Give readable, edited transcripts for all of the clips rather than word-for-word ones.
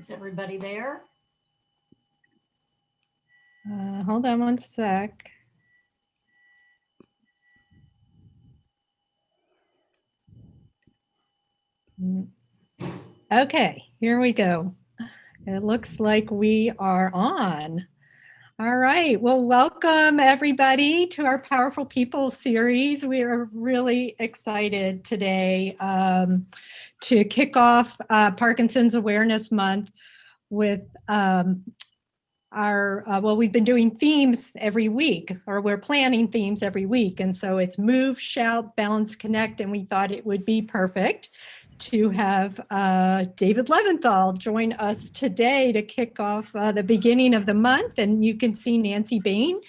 Is everybody there? Hold on one sec. Okay, here we go. It looks like we are on. All right, well, welcome everybody to our Powerful People series. We are really excited today to kick off Parkinson's Awareness Month with we've been doing themes every week, or we're planning themes every week. And so it's Move, Shout, Balance, Connect. And we thought it would be perfect to have David Leventhal join us today to kick off the beginning of the month. And you can see Nancy Bain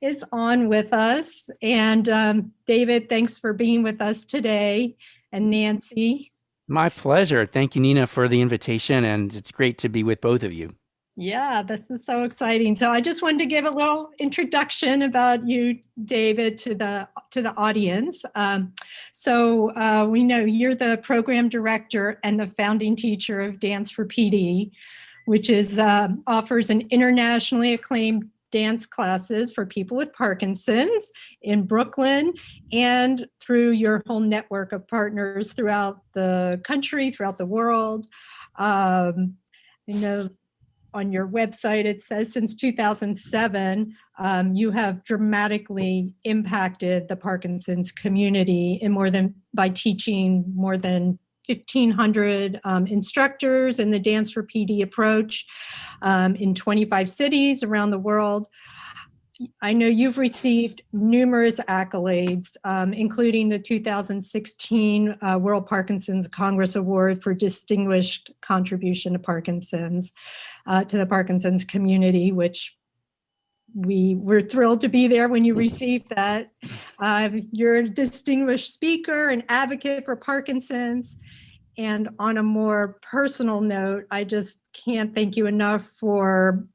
is on with us. And David, thanks for being with us today. And Nancy. My pleasure. Thank you, Nina, for the invitation. And it's great to be with both of you. Yeah, this is so exciting. So I just wanted to give a little introduction about you, David, to the audience. We know you're the program director and the founding teacher of Dance for PD, which is offers an internationally acclaimed dance classes for people with Parkinson's in Brooklyn and through your whole network of partners throughout the country, throughout the world. On your website, it says since 2007, you have dramatically impacted the Parkinson's community by teaching more than 1,500 instructors in the Dance for PD approach in 25 cities around the world. I know you've received numerous accolades, including the 2016 World Parkinson's Congress Award for Distinguished Contribution to Parkinson's, to the Parkinson's community, which we were thrilled to be there when you received that. You're a distinguished speaker and advocate for Parkinson's. And on a more personal note, I just can't thank you enough for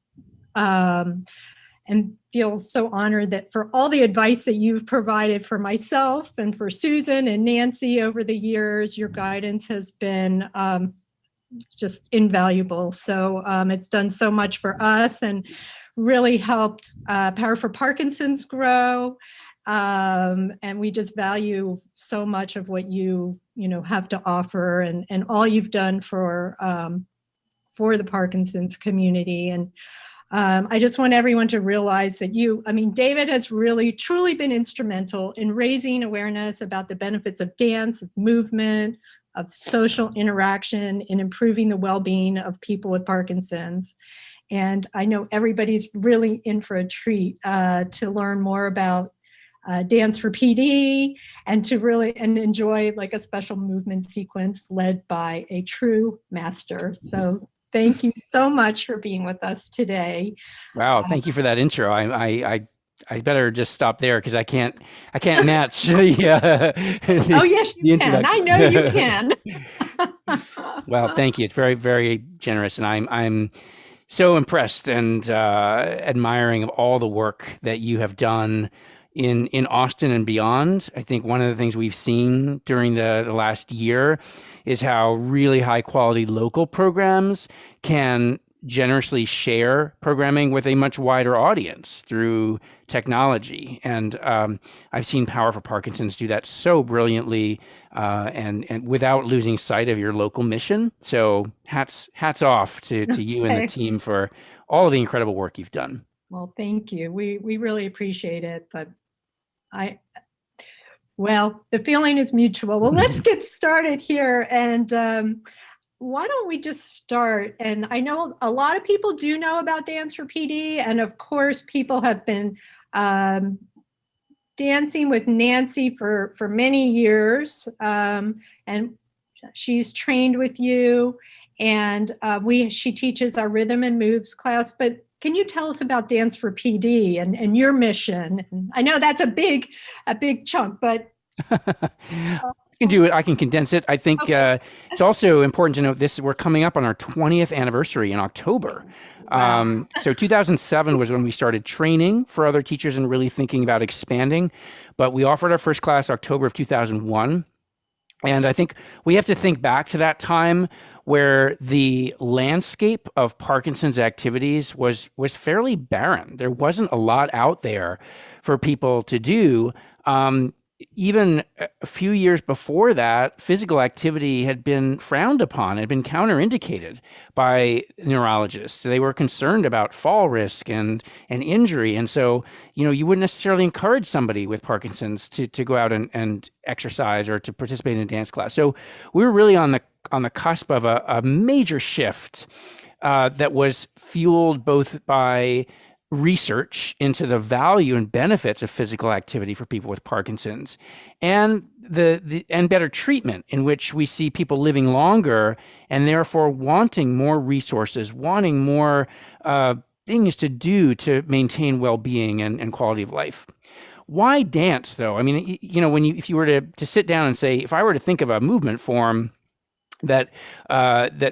and feel so honored that for all the advice that you've provided for myself and for Susan and Nancy over the years. Your guidance has been just invaluable. So it's done so much for us and really helped Power for Parkinson's grow. And we just value so much of what you have to offer and all you've done for the Parkinson's community. And I just want everyone to realize that David has really, truly been instrumental in raising awareness about the benefits of dance, of movement, of social interaction, in improving the well-being of people with Parkinson's. And I know everybody's really in for a treat to learn more about Dance for PD and to enjoy like a special movement sequence led by a true master. So thank you so much for being with us today. Wow, thank you for that intro. I better just stop there because I can't match the. Oh yes, you can. I know you can. Well, thank you. It's very, very generous, and I'm so impressed and admiring of all the work that you have done in Austin and beyond. I think one of the things we've seen during the last year is how really high quality local programs can generously share programming with a much wider audience through technology. And I've seen Power for Parkinson's do that so brilliantly and without losing sight of your local mission. So hats off to you and the team for all of the incredible work you've done. Well, thank you. We really appreciate it, but the feeling is mutual. Well, let's get started here. And why don't we just start? And I know a lot of people do know about Dance for PD. And of course, people have been dancing with Nancy for many years. And she's trained with you. And she teaches our rhythm and moves class. But can you tell us about Dance for PD and your mission? I know that's a big chunk, but I can do it. I can condense it. I think it's also important to note this. We're coming up on our 20th anniversary in October. Wow. So 2007 was when we started training for other teachers and really thinking about expanding. But we offered our first class October of 2001. And I think we have to think back to that time where the landscape of Parkinson's activities was fairly barren. There wasn't a lot out there for people to do. Even a few years before that, physical activity had been frowned upon, had been counterindicated by neurologists. They were concerned about fall risk and injury. And so, you wouldn't necessarily encourage somebody with Parkinson's to go out and exercise or to participate in a dance class. So we were really on the cusp of a major shift that was fueled both by research into the value and benefits of physical activity for people with Parkinson's, and and better treatment, in which we see people living longer and therefore wanting more resources, wanting more things to do to maintain well-being and quality of life. Why dance, though? I mean, if you were to sit down and say, if I were to think of a movement form that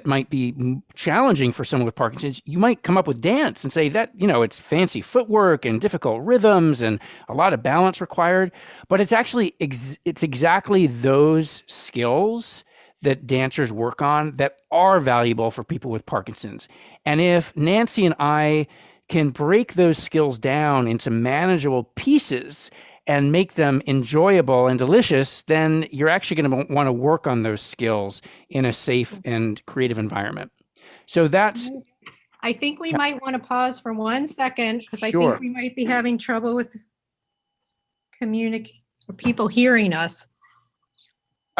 might be challenging for someone with Parkinson's, you might come up with dance and say that, it's fancy footwork and difficult rhythms and a lot of balance required. But it's actually, it's exactly those skills that dancers work on that are valuable for people with Parkinson's. And if Nancy and I can break those skills down into manageable pieces and make them enjoyable and delicious, then you're actually going to want to work on those skills in a safe and creative environment. So that's... I think we might want to pause for 1 second, because I Sure. think we might be having trouble with or people hearing us.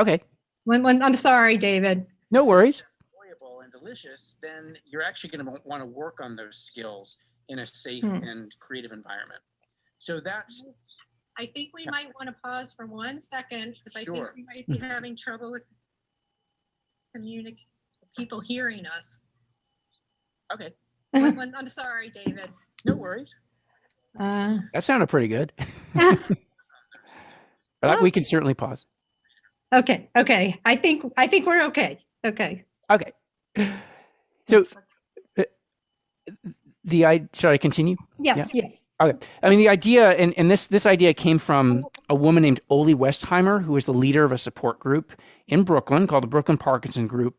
Okay. When I'm sorry, David. No worries. Enjoyable and delicious, then you're actually going to want to work on those skills in a safe and creative environment. So that's... I think we might want to pause for 1 second, because I think we might be having trouble with people hearing us. Okay. I'm sorry, David. No worries. That sounded pretty good. But we can certainly pause. Okay. I think we're okay. Okay. So should I continue? Yes. Yeah. Yes. Okay. I mean, the idea, and this idea came from a woman named Ole Westheimer, who is the leader of a support group in Brooklyn called the Brooklyn Parkinson Group.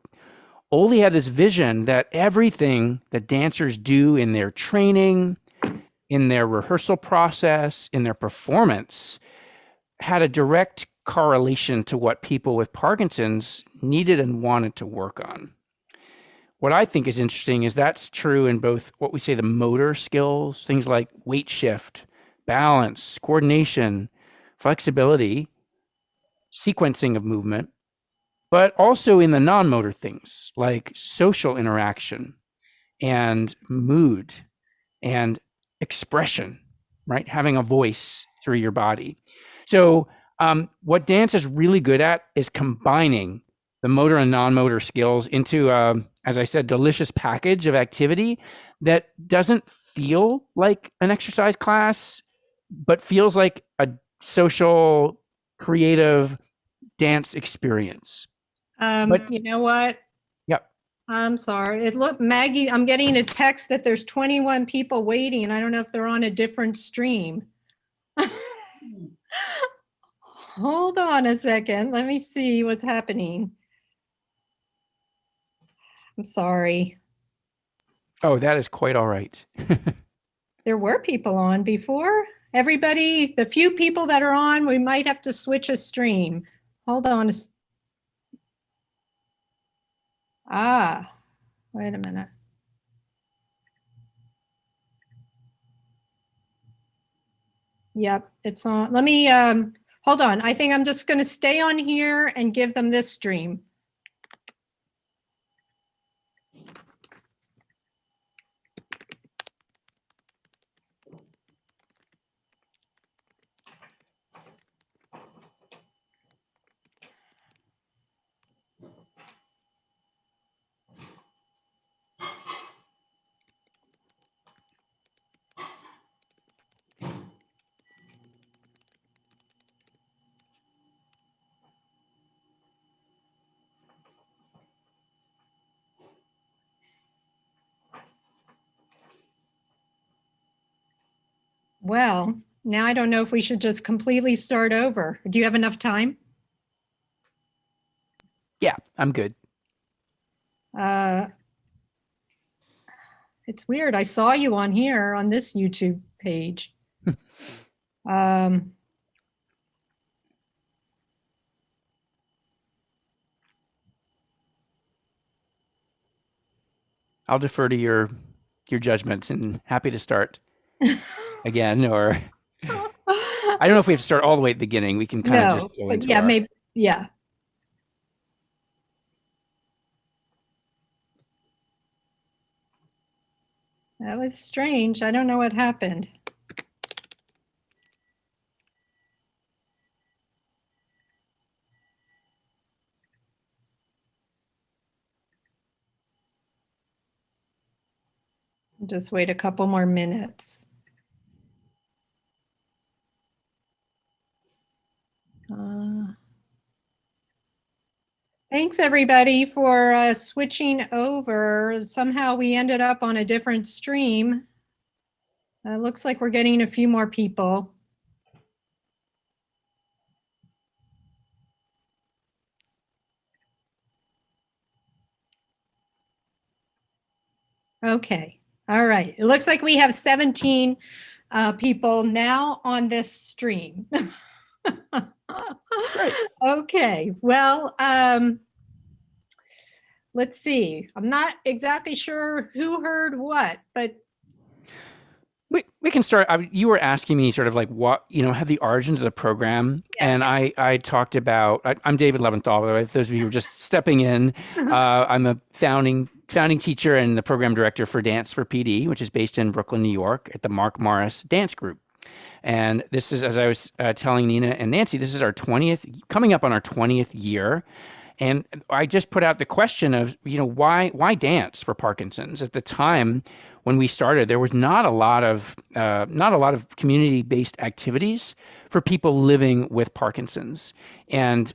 Ole had this vision that everything that dancers do in their training, in their rehearsal process, in their performance, had a direct correlation to what people with Parkinson's needed and wanted to work on. What I think is interesting is that's true in both what we say the motor skills, things like weight shift, balance, coordination, flexibility, sequencing of movement, but also in the non-motor things like social interaction and mood and expression, right? Having a voice through your body. So what dance is really good at is combining the motor and non-motor skills into, as I said, delicious package of activity that doesn't feel like an exercise class, but feels like a social, creative dance experience. But you know what? Yep. I'm sorry. Maggie, I'm getting a text that there's 21 people waiting. I don't know if they're on a different stream. Hold on a second. Let me see what's happening. I'm sorry. Oh, that is quite all right. There were people on before. Everybody, the few people that are on, we might have to switch a stream. Hold on. Wait a minute. Yep, it's on. Let me, hold on. I think I'm just going to stay on here and give them this stream. Well, now I don't know if we should just completely start over. Do you have enough time? Yeah, I'm good. Uh, it's weird. I saw you on here on this YouTube page. Um, I'll defer to your judgments and happy to start again, or I don't know if we have to start all the way at the beginning. We can kind of just no, go but into yeah, our. maybe, yeah. That was strange. I don't know what happened. Just wait a couple more minutes. Thanks everybody for switching over. Somehow we ended up on a different stream. Looks like we're getting a few more people. Okay, all right. It looks like we have 17 people now on this stream. Great. Okay, well, let's see. I'm not exactly sure who heard what, but we can start. You were asking me sort of like what, have the origins of the program. yes. And I talked about, I'm David Leventhal, by the way, for those of you who are just stepping in. I'm a founding teacher and the program director for Dance for PD, which is based in Brooklyn, New York at the Mark Morris Dance Group. And this is, as I was telling Nina and Nancy, this is coming up on our 20th year. And I just put out the question of, why dance for Parkinson's? At the time when we started, there was not a lot of community-based activities for people living with Parkinson's, and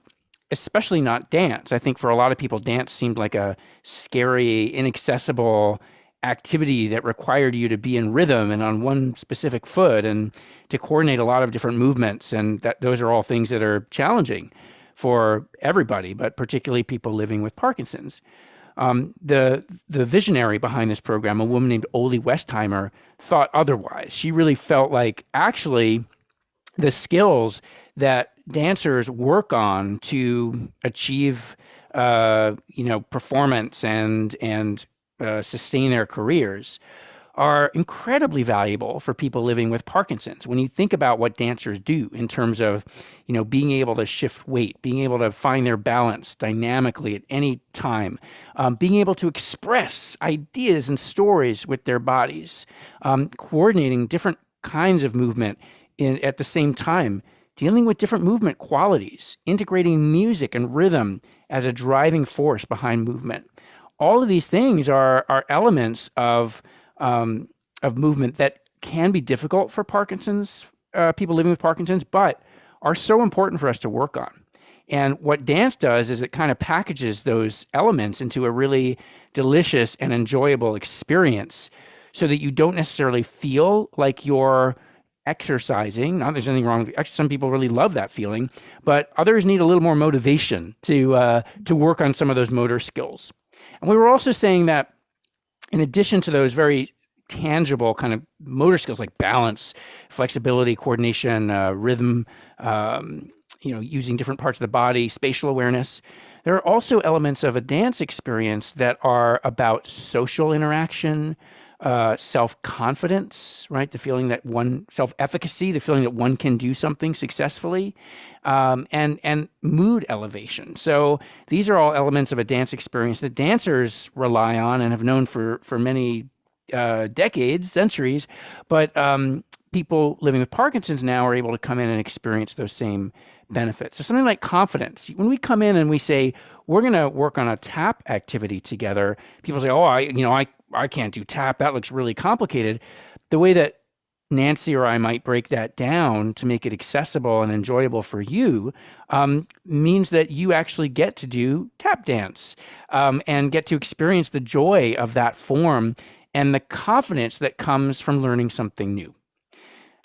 especially not dance. I think for a lot of people, dance seemed like a scary, inaccessible activity that required you to be in rhythm and on one specific foot and to coordinate a lot of different movements, and those are all things that are challenging for everybody, but particularly people living with Parkinson's. The visionary behind this program, a woman named Oli Westheimer, thought otherwise. She really felt like actually the skills that dancers work on to achieve, performance and sustain their careers are incredibly valuable for people living with Parkinson's. When you think about what dancers do in terms of, being able to shift weight, being able to find their balance dynamically at any time, being able to express ideas and stories with their bodies, coordinating different kinds of movement at the same time, dealing with different movement qualities, integrating music and rhythm as a driving force behind movement. All of these things are elements of movement that can be difficult for Parkinson's, people living with Parkinson's, but are so important for us to work on. And what dance does is it kind of packages those elements into a really delicious and enjoyable experience so that you don't necessarily feel like you're exercising. Not that there's anything wrong with some people really love that feeling, but others need a little more motivation to work on some of those motor skills. And we were also saying that in addition to those very tangible kind of motor skills like balance, flexibility, coordination, rhythm, using different parts of the body, spatial awareness, there are also elements of a dance experience that are about social interaction, self-confidence, right? The feeling that self-efficacy, the feeling that one can do something successfully, and mood elevation. So these are all elements of a dance experience that dancers rely on and have known for many decades, centuries, but people living with Parkinson's now are able to come in and experience those same benefits. So something like confidence. When we come in and we say, we're going to work on a tap activity together, people say, oh, I can't do tap. That looks really complicated. The way that Nancy or I might break that down to make it accessible and enjoyable for you means that you actually get to do tap dance and get to experience the joy of that form and the confidence that comes from learning something new.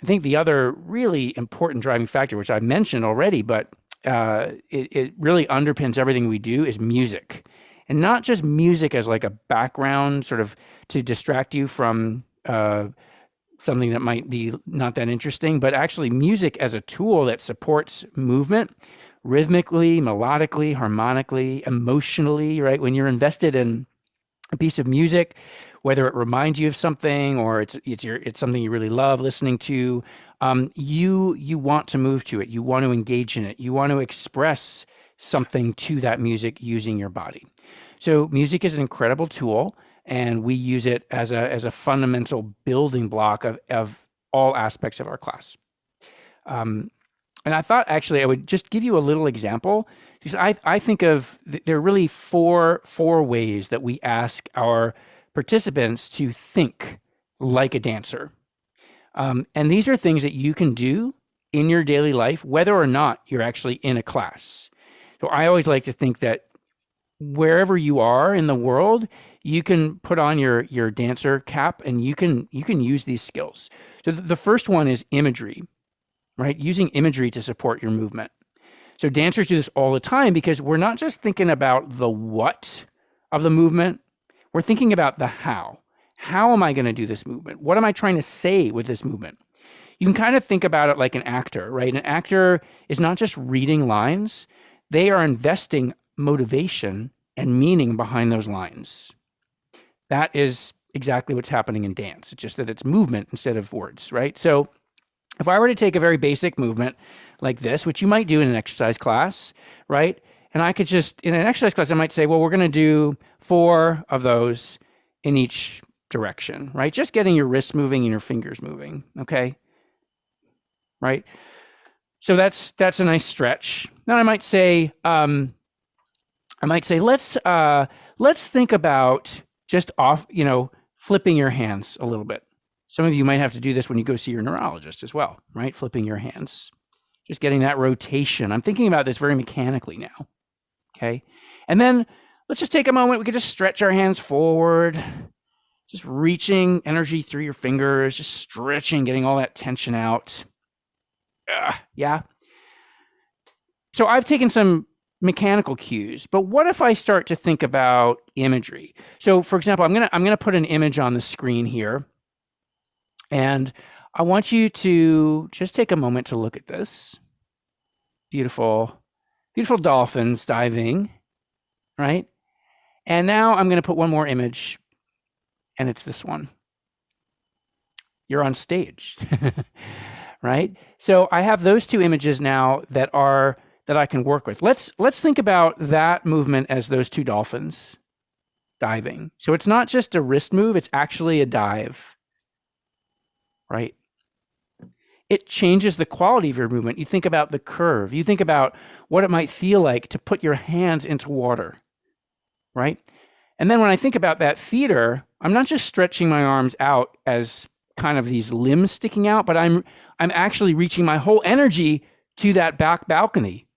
I think the other really important driving factor, which I mentioned already, but it really underpins everything we do, is music. and not just music as like a background sort of to distract you from something that might be not that interesting, but actually music as a tool that supports movement rhythmically, melodically, harmonically, emotionally, right? When you're invested in a piece of music, whether it reminds you of something or it's something you really love listening to, you want to move to it. You want to engage in it. You want to express something to that music using your body. So music is an incredible tool, and we use it as a fundamental building block of all aspects of our class. And I thought actually I would just give you a little example, because I think of there are really four ways that we ask our participants to think like a dancer. And these are things that you can do in your daily life, whether or not you're actually in a class. So I always like to think that wherever you are in the world, you can put on your dancer cap and you can use these skills. So the first one is imagery, right? Using imagery to support your movement. So dancers do this all the time because we're not just thinking about the what of the movement, we're thinking about the how. How am I going to do this movement? What am I trying to say with this movement? You can kind of think about it like an actor, right? An actor is not just reading lines, they are investing motivation and meaning behind those lines. That is exactly what's happening in dance. It's just that it's movement instead of words, right? So if I were to take a very basic movement like this, which you might do in an exercise class, right? And I could just, in an exercise class, I might say, well, we're going to do 4 of those in each direction, right? Just getting your wrists moving and your fingers moving, okay? Right? So that's a nice stretch. Then I might say, let's think about just flipping your hands a little bit. Some of you might have to do this when you go see your neurologist as well, right? Flipping your hands, just getting that rotation. I'm thinking about this very mechanically now, okay? And then let's just take a moment. We could just stretch our hands forward, just reaching energy through your fingers, just stretching, getting all that tension out. Yeah. So I've taken some mechanical cues, but what if I start to think about imagery? So for example, I'm gonna put an image on the screen here, and I want you to just take a moment to look at this. Beautiful, beautiful dolphins diving, right? And now I'm gonna put one more image, and it's this one. You're on stage, right? So I have those 2 images now that I can work with. Let's think about that movement as those 2 dolphins diving. So it's not just a wrist move, it's actually a dive, right? It changes the quality of your movement. You think about the curve. You think about what it might feel like to put your hands into water, right? And then when I think about that theater, I'm not just stretching my arms out as kind of these limbs sticking out, but I'm actually reaching my whole energy to that back balcony.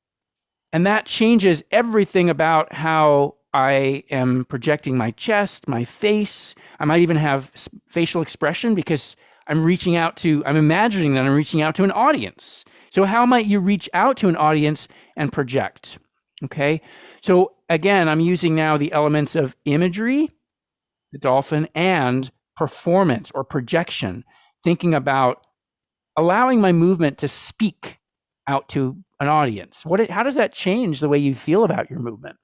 And that changes everything about how I am projecting my chest, my face. I might even have facial expression because I'm imagining that I'm reaching out to an audience. So how might you reach out to an audience and project? Okay. So again, I'm using now the elements of imagery, the dolphin, and performance or projection, thinking about allowing my movement to speak out to an audience. How does that change the way you feel about your movement?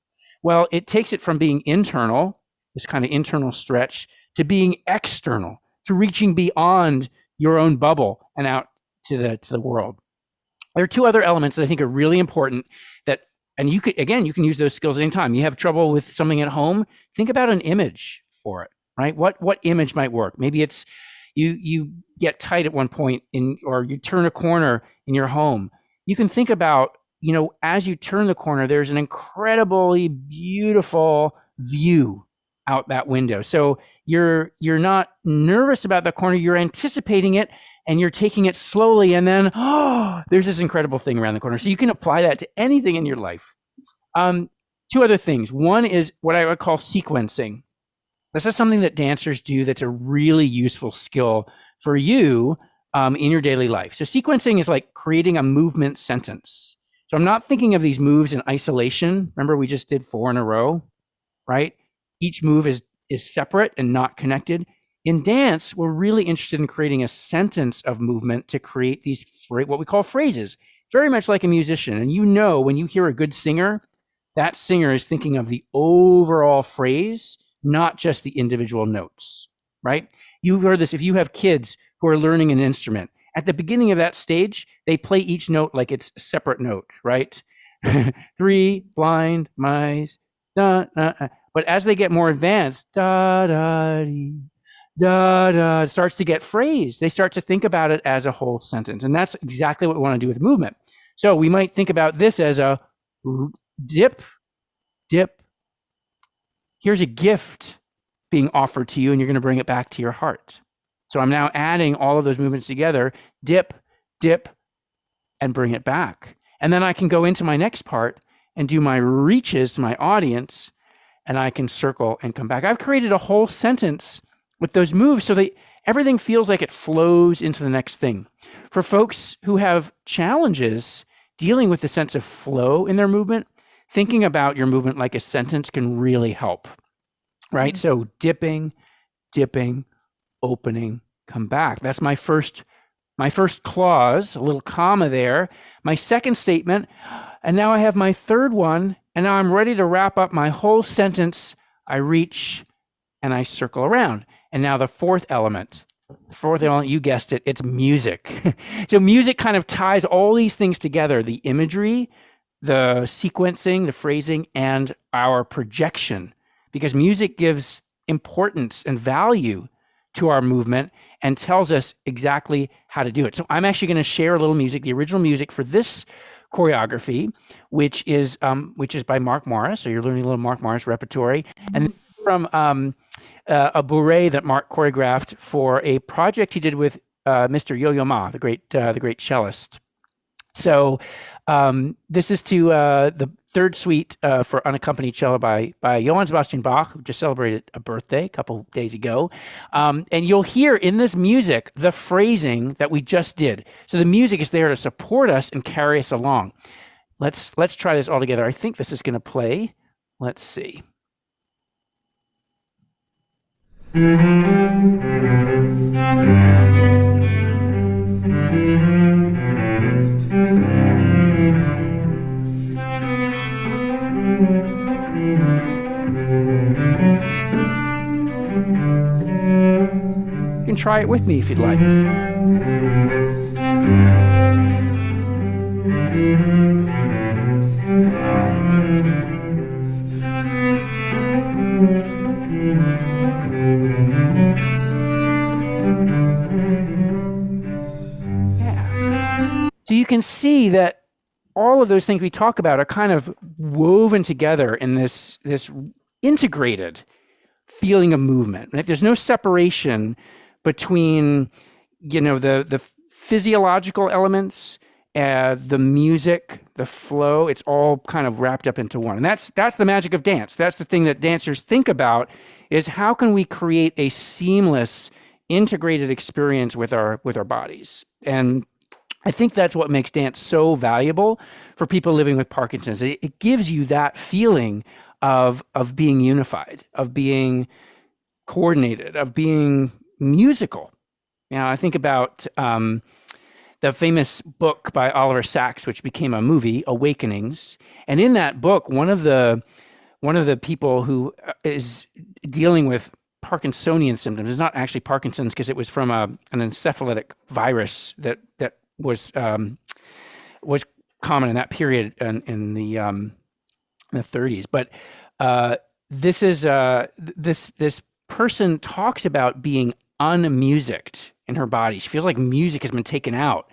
Well, it takes it from being internal, this kind of internal stretch, to being external, to reaching beyond your own bubble and out to the world. There are 2 other elements that I think are really important and you can use those skills anytime. You have trouble with something at home, think about an image for it, right? What image might work? Maybe it's you get tight at one point or you turn a corner in your home. You can think about, as you turn the corner, there's an incredibly beautiful view out that window. So you're not nervous about the corner, you're anticipating it and you're taking it slowly, and then there's this incredible thing around the corner. So you can apply that to anything in your life. 2 other things. One is what I would call sequencing. This is something that dancers do that's a really useful skill for you in your daily life. So sequencing is like creating a movement sentence. So I'm not thinking of these moves in isolation. Remember, we just did 4 in a row. right? Each move is separate and not connected. In dance, we're really interested in creating a sentence of movement to create these what we call phrases, very much like a musician. And when you hear a good singer, that singer is thinking of the overall phrase, not just the individual notes, right? You've heard this if you have kids who are learning an instrument. At the beginning of that stage, they play each note like it's a separate note, right? 3 blind mice, da, da, da. But as they get more advanced, da da dee, da da, it starts to get phrased. They start to think about it as a whole sentence, and that's exactly what we want to do with movement. So we might think about this as a dip, dip. Here's a gift being offered to you, and you're going to bring it back to your heart. So I'm now adding all of those movements together, dip, dip, and bring it back. And then I can go into my next part and do my reaches to my audience, and I can circle and come back. I've created a whole sentence with those moves so that everything feels like it flows into the next thing. For folks who have challenges dealing with the sense of flow in their movement, thinking about your movement like a sentence can really help, right? Mm-hmm. So dipping, dipping, opening, come back. That's my first clause, a little comma there. My second statement, and now I have my third one, and now I'm ready to wrap up my whole sentence. I reach and I circle around. And now the fourth element, you guessed it, it's music. So music kind of ties all these things together, the imagery, the sequencing, the phrasing, and our projection, because music gives importance and value to our movement and tells us exactly how to do it. So I'm actually going to share a little music, the original music for this choreography, which is by Mark Morris. So you're learning a little Mark Morris repertory, and from a bourrée that Mark choreographed for a project he did with Mr. Yo-Yo Ma, the great cellist. So this is to the third suite for unaccompanied cello by Johann Sebastian Bach, who just celebrated a birthday a couple days ago. And you'll hear in this music the phrasing that we just did. So the music is there to support us and carry us along. Let's try this all together. I think this is going to play. Let's see. You can try it with me if you'd like. Yeah. So you can see that all of those things we talk about are kind of woven together in this integrated feeling of movement. Right? There's no separation between, the physiological elements, the music, the flow. It's all kind of wrapped up into one. And that's the magic of dance. That's the thing that dancers think about, is how can we create a seamless, integrated experience with our bodies. And I think that's what makes dance so valuable for people living with Parkinson's. It gives you that feeling of being unified, of being coordinated, of being musical. I think about the famous book by Oliver Sacks, which became a movie, Awakenings. And in that book, one of the people who is dealing with Parkinsonian symptoms is not actually Parkinson's, because it was from an encephalitic virus that was common in that period in the 30s. But this person talks about being unmusicked in her body. She feels like music has been taken out.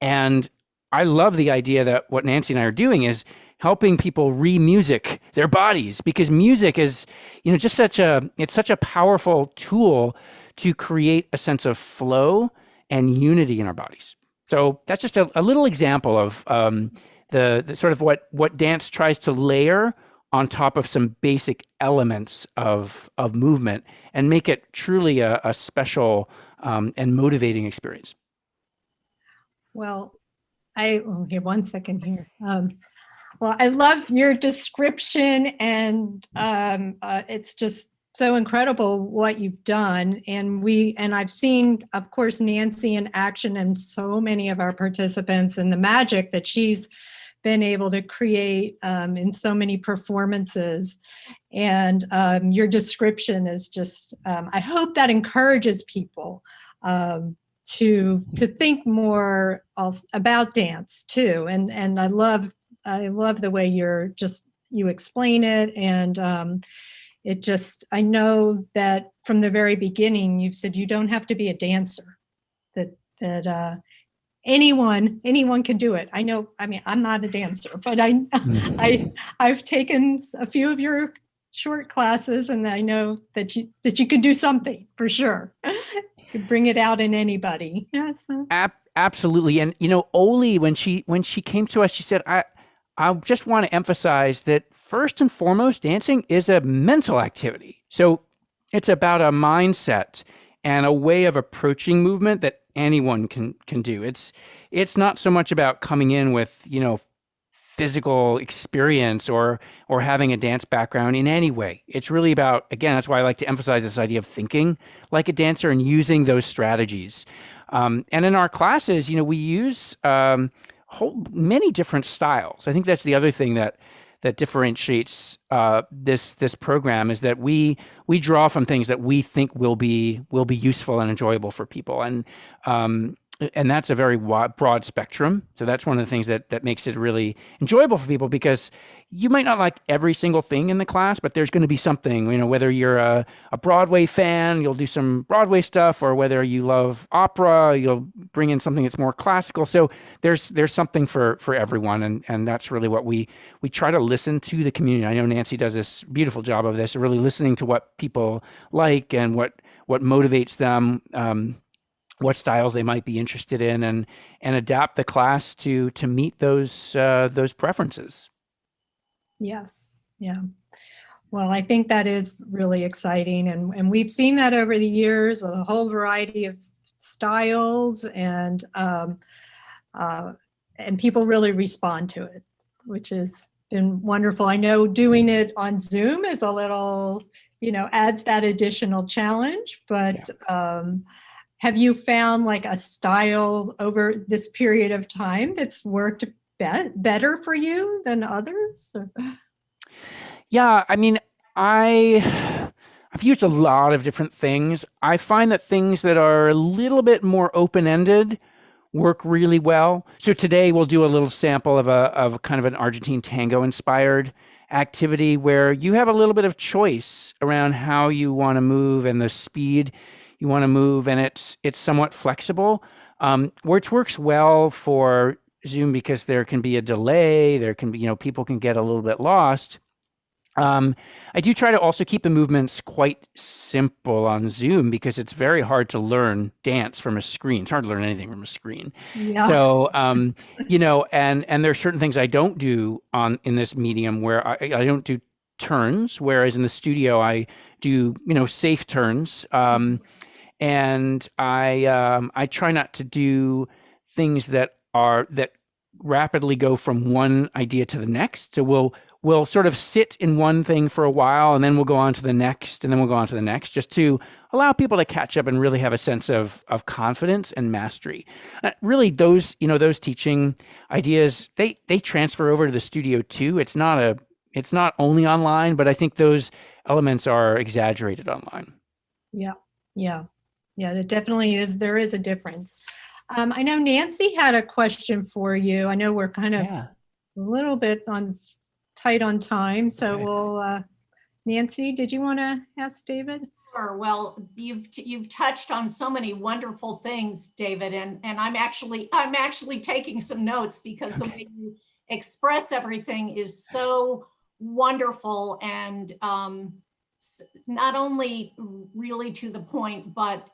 And I love the idea that what Nancy and I are doing is helping people re-music their bodies, because music is, just such a powerful tool to create a sense of flow and unity in our bodies. So that's just a little example of the sort of what dance tries to layer on top of some basic elements of movement and make it truly a special and motivating experience. Well, okay, 1 second here. Well, I love your description, and it's just so incredible what you've done. And I've seen, of course, Nancy in action and so many of our participants, and the magic that she's been able to create in so many performances. And your description is just, I hope that encourages people to think more about dance too. And I love the way you explain it. And it just, I know that from the very beginning, you've said you don't have to be a dancer, that anyone can do it. I know, I mean, I'm not a dancer, but I've taken a few of your short classes, and I know that you could do something for sure. You could bring it out in anybody. Yeah. So. Absolutely. And Oli, when she came to us, she said, I just want to emphasize that first and foremost, dancing is a mental activity. So it's about a mindset and a way of approaching movement that anyone can do. It's not so much about coming in with, physical experience or having a dance background in any way. It's really about, again, that's why I like to emphasize this idea of thinking like a dancer and using those strategies. And in our classes, we use many different styles. I think that's the other thing that differentiates this program, is that we draw from things that we think will be useful and enjoyable for people, and that's a very broad spectrum. So that's one of the things that makes it really enjoyable for people, because you might not like every single thing in the class, but there's going to be something, whether you're a Broadway fan, you'll do some Broadway stuff, or whether you love opera, you'll bring in something that's more classical. So there's something for everyone. And that's really what we try to listen to the community. I know Nancy does this beautiful job of this, really listening to what people like and what motivates them, what styles they might be interested in, and adapt the class to meet those preferences. Yes. Yeah. Well, I think that is really exciting. And we've seen that over the years, a whole variety of styles, and people really respond to it, which has been wonderful. I know doing it on Zoom is a little, adds that additional challenge, but have you found like a style over this period of time that's worked better for you than others? Yeah, I mean, I've used a lot of different things. I find that things that are a little bit more open-ended work really well. So today we'll do a little sample of kind of an Argentine tango inspired activity where you have a little bit of choice around how you want to move and the speed you want to move, and it's somewhat flexible, which works well for Zoom because there can be a delay, there can be, people can get a little bit lost. I do try to also keep the movements quite simple on Zoom because it's very hard to learn dance from a screen. It's hard to learn anything from a screen. Yeah. So, and there are certain things I don't do in this medium where I don't do turns, whereas in the studio I do, safe turns. And I try not to do things that rapidly go from one idea to the next. So we'll sort of sit in one thing for a while, and then we'll go on to the next, and then we'll go on to the next, just to allow people to catch up and really have a sense of confidence and mastery. Really, those teaching ideas, they transfer over to the studio too. It's not only online, but I think those elements are exaggerated online. Yeah, it definitely is. There is a difference. I know Nancy had a question for you. I know we're kind of a little bit tight on time, so we'll. Nancy, did you want to ask David? Sure. Well, you've touched on so many wonderful things, David, and I'm actually taking some notes because the way you express everything is so wonderful, and not only really to the point, but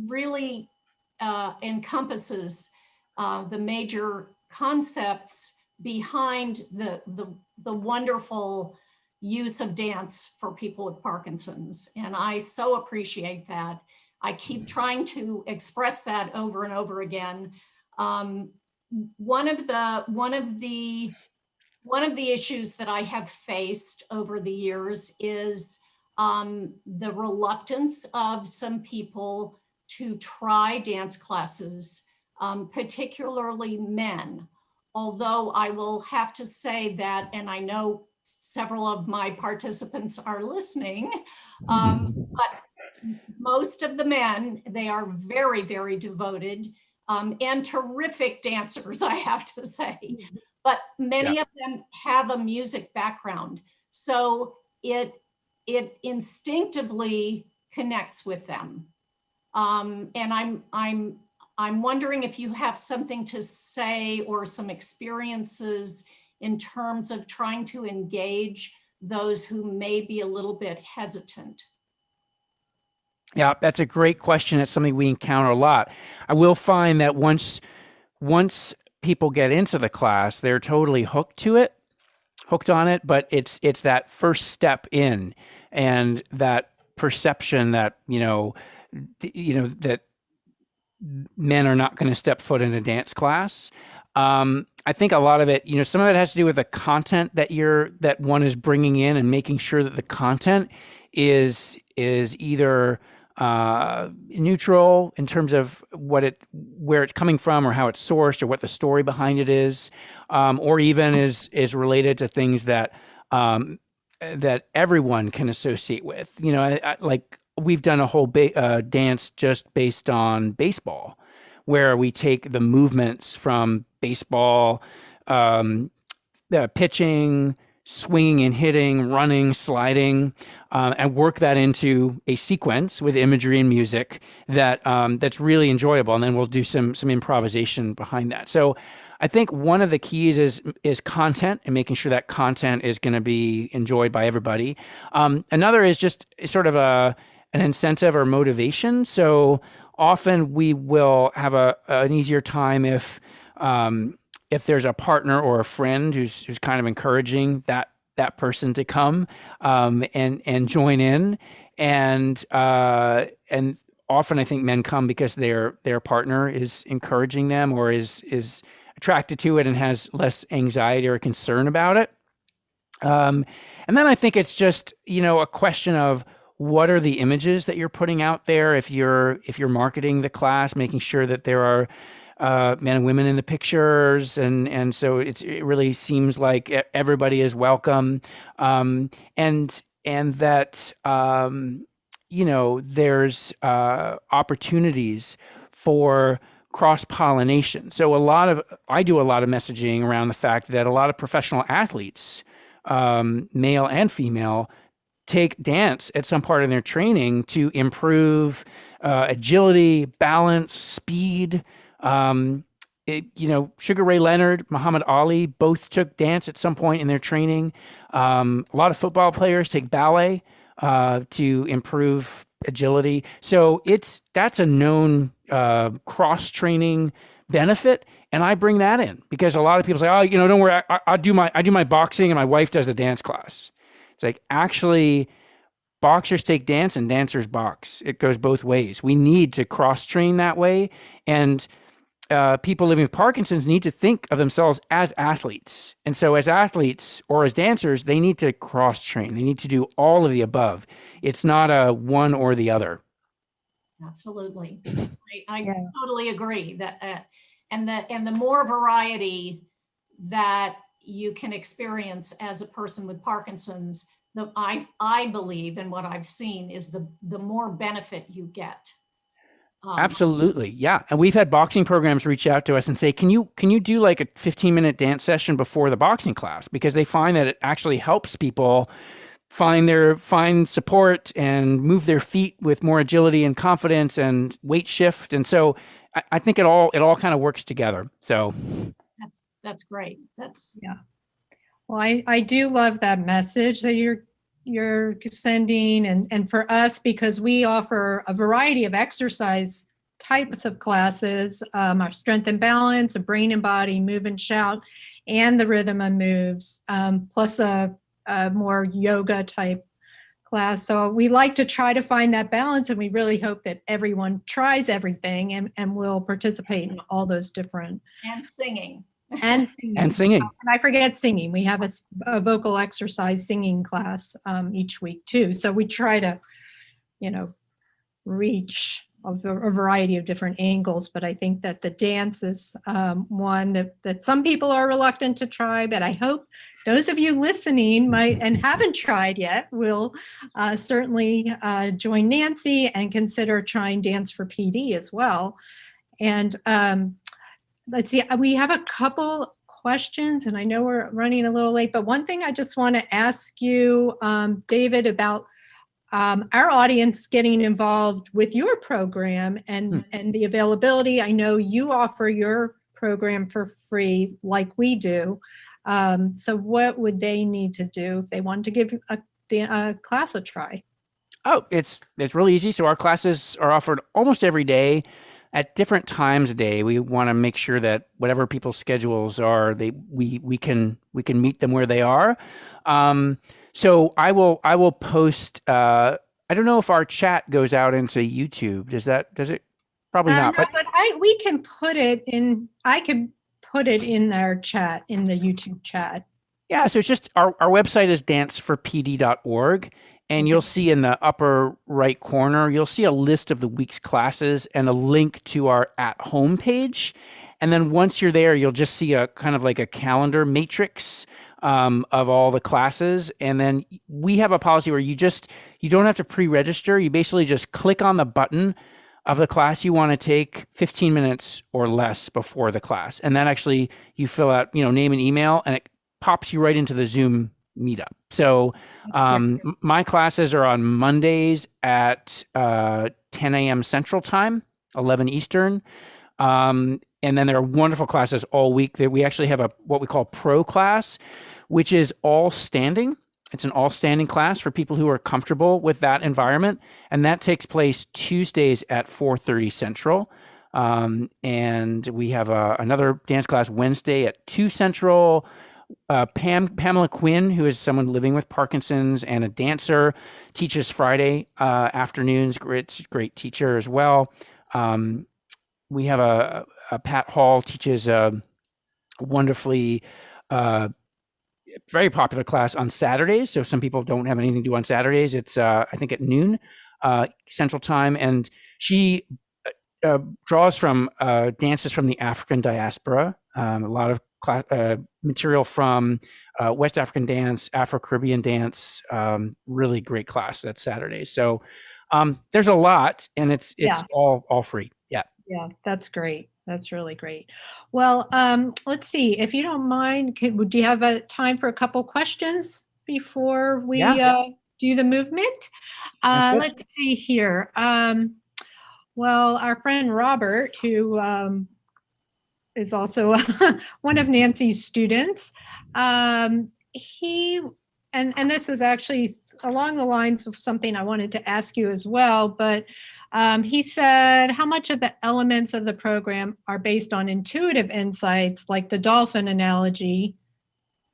really encompasses the major concepts behind the wonderful use of dance for people with Parkinson's. And I so appreciate that. I keep trying to express that over and over again. One of the one of the issues that I have faced over the years is the reluctance of some people to try dance classes, particularly men. Although I will have to say that, and I know several of my participants are listening, but most of the men, they are very, very devoted and terrific dancers, I have to say. But many of them have a music background. So it instinctively connects with them. And I'm wondering if you have something to say or some experiences in terms of trying to engage those who may be a little bit hesitant. Yeah, that's a great question. It's something we encounter a lot. I will find that once people get into the class, they're totally hooked on it, but it's that first step in and that perception that, that men are not going to step foot in a dance class. I think a lot of it, some of it has to do with the content that one is bringing in, and making sure that the content is either neutral in terms of where it's coming from, or how it's sourced, or what the story behind it is, or even is related to things that that everyone can associate with. Like we've done a whole dance just based on baseball, where we take the movements from baseball, pitching, swinging and hitting, running, sliding, and work that into a sequence with imagery and music that's really enjoyable. And then we'll do some improvisation behind that. So I think one of the keys is content, and making sure that content is going to be enjoyed by everybody. Another is just sort of an incentive or motivation. So often we will have an easier time if there's a partner or a friend who's kind of encouraging that person to come and join in, and often I think men come because their partner is encouraging them, or is attracted to it and has less anxiety or concern about it. And then I think it's just a question of what are the images that you're putting out there. If you're marketing the class, making sure that there are men and women in the pictures, and so it really seems like everybody is welcome, and that there's opportunities for cross-pollination. So I do a lot of messaging around the fact that a lot of professional athletes, male and female, take dance at some part of their training to improve agility, balance, speed. Sugar Ray Leonard, Muhammad Ali, both took dance at some point in their training. A lot of football players take ballet to improve agility. So that's a known cross-training benefit, and I bring that in because a lot of people say, "Oh, don't worry, I do my boxing, and my wife does the dance class." It's like, actually, boxers take dance and dancers box. It goes both ways. We need to cross-train that way, and people living with Parkinson's need to think of themselves as athletes. And so as athletes or as dancers, they need to cross-train. They need to do all of the above. It's not a one or the other. Absolutely. I totally agree that, and the more variety that you can experience as a person with Parkinson's, I believe, and what I've seen is the more benefit you get. Absolutely. Yeah. And we've had boxing programs reach out to us and say, can you do like a 15-minute dance session before the boxing class? Because they find that it actually helps people find support and move their feet with more agility and confidence and weight shift. And so I think it all kind of works together. So that's great. Yeah. Well, I do love that message that you're sending, and for us, because we offer a variety of exercise types of classes, our strength and balance, a brain and body, move and shout, and the rhythm and moves, plus a more yoga type class. So we like to try to find that balance, and we really hope that everyone tries everything and will participate in all those different. And singing. And singing. And singing. And I forget singing. We have a vocal exercise singing class each week too. So we try to, reach a variety of different angles. But I think that the dance is one that some people are reluctant to try. But I hope those of you listening might and haven't tried yet will certainly join Nancy and consider trying Dance for PD as well. And let's see, we have a couple questions, and I know we're running a little late, but one thing I just want to ask you, David, about our audience getting involved with your program and the availability. I know you offer your program for free like we do. So what would they need to do if they wanted to give a class a try? Oh, it's really easy. So our classes are offered almost every day at different times a day. We want to make sure that whatever people's schedules are, we can meet them where they are. So I will post. I don't know if our chat goes out into YouTube. Does it? Probably not. No, but we can put it in. I can put it in our chat, in the YouTube chat. Yeah. So it's just our website is danceforpd.org. And you'll see in the upper right corner, you'll see a list of the week's classes and a link to our at home page. And then once you're there, you'll just see a kind of like a calendar matrix of all the classes. And then we have a policy where you don't have to pre-register. You basically just click on the button of the class you want to take 15 minutes or less before the class. And then actually you fill out, name and email, and it pops you right into the Zoom meetup. So my classes are on Mondays at 10 a.m. Central Time, 11 Eastern. And then there are wonderful classes all week. That we actually have what we call pro class, which is all standing. It's an all standing class for people who are comfortable with that environment. And that takes place Tuesdays at 4:30 Central. And we have another dance class Wednesday at 2 Central. Pamela Quinn, who is someone living with Parkinson's and a dancer, teaches Friday afternoons. Great teacher as well. We have a Pat Hall teaches a wonderfully very popular class on Saturdays. So some people don't have anything to do on Saturdays. It's I think at noon Central Time, and she draws from dances from the African diaspora. A lot of material from West African dance, Afro-Caribbean dance. Really great class that Saturday. So there's a lot, and it's all free. Yeah, that's great. That's really great. Well, let's see. If you don't mind, do you have a time for a couple questions before we do the movement? Let's see here. Well, our friend Robert, who is also one of Nancy's students, he and this is actually along the lines of something I wanted to ask you as well, but he said, how much of the elements of the program are based on intuitive insights, like the dolphin analogy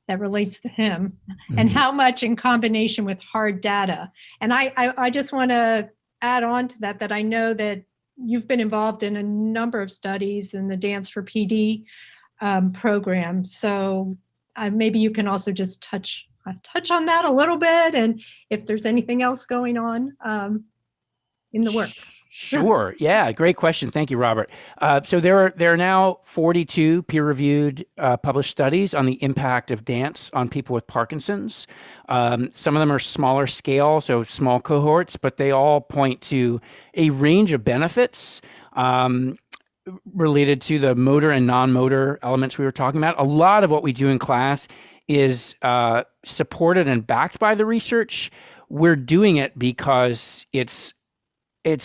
that relates to him, and how much in combination with hard data? And I just want to add on to that I know that you've been involved in a number of studies in the Dance for PD program. So maybe you can also just touch on that a little bit, and if there's anything else going on in the work. Sure. Yeah. Great question. Thank you, Robert. So there are now 42 peer-reviewed published studies on the impact of dance on people with Parkinson's. Some of them are smaller scale, so small cohorts, but they all point to a range of benefits related to the motor and non-motor elements we were talking about. A lot of what we do in class is supported and backed by the research. We're doing it because it's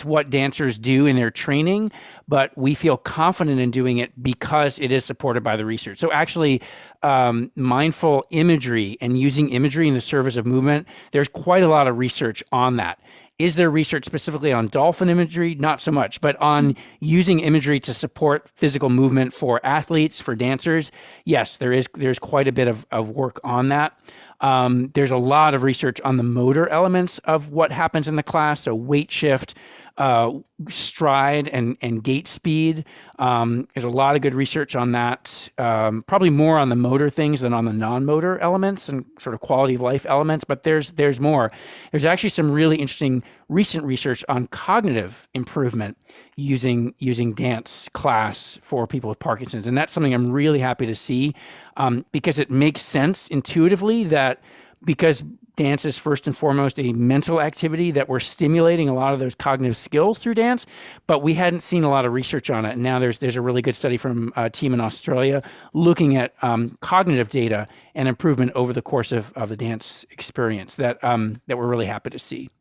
what dancers do in their training, but we feel confident in doing it because it is supported by the research. So actually, mindful imagery and using imagery in the service of movement, there's quite a lot of research on that. Is there research specifically on dolphin imagery? Not so much, but on using imagery to support physical movement for athletes, for dancers, yes, there's quite a bit of work on that. There's a lot of research on the motor elements of what happens in the class, so weight shift, stride and gait speed. There's a lot of good research on that, probably more on the motor things than on the non-motor elements and sort of quality of life elements, but there's more. There's actually some really interesting recent research on cognitive improvement using dance class for people with Parkinson's. And that's something I'm really happy to see, because it makes sense intuitively that because dance is first and foremost a mental activity, that we're stimulating a lot of those cognitive skills through dance, but we hadn't seen a lot of research on it. And now there's a really good study from a team in Australia looking at cognitive data and improvement over the course of the dance experience that we're really happy to see.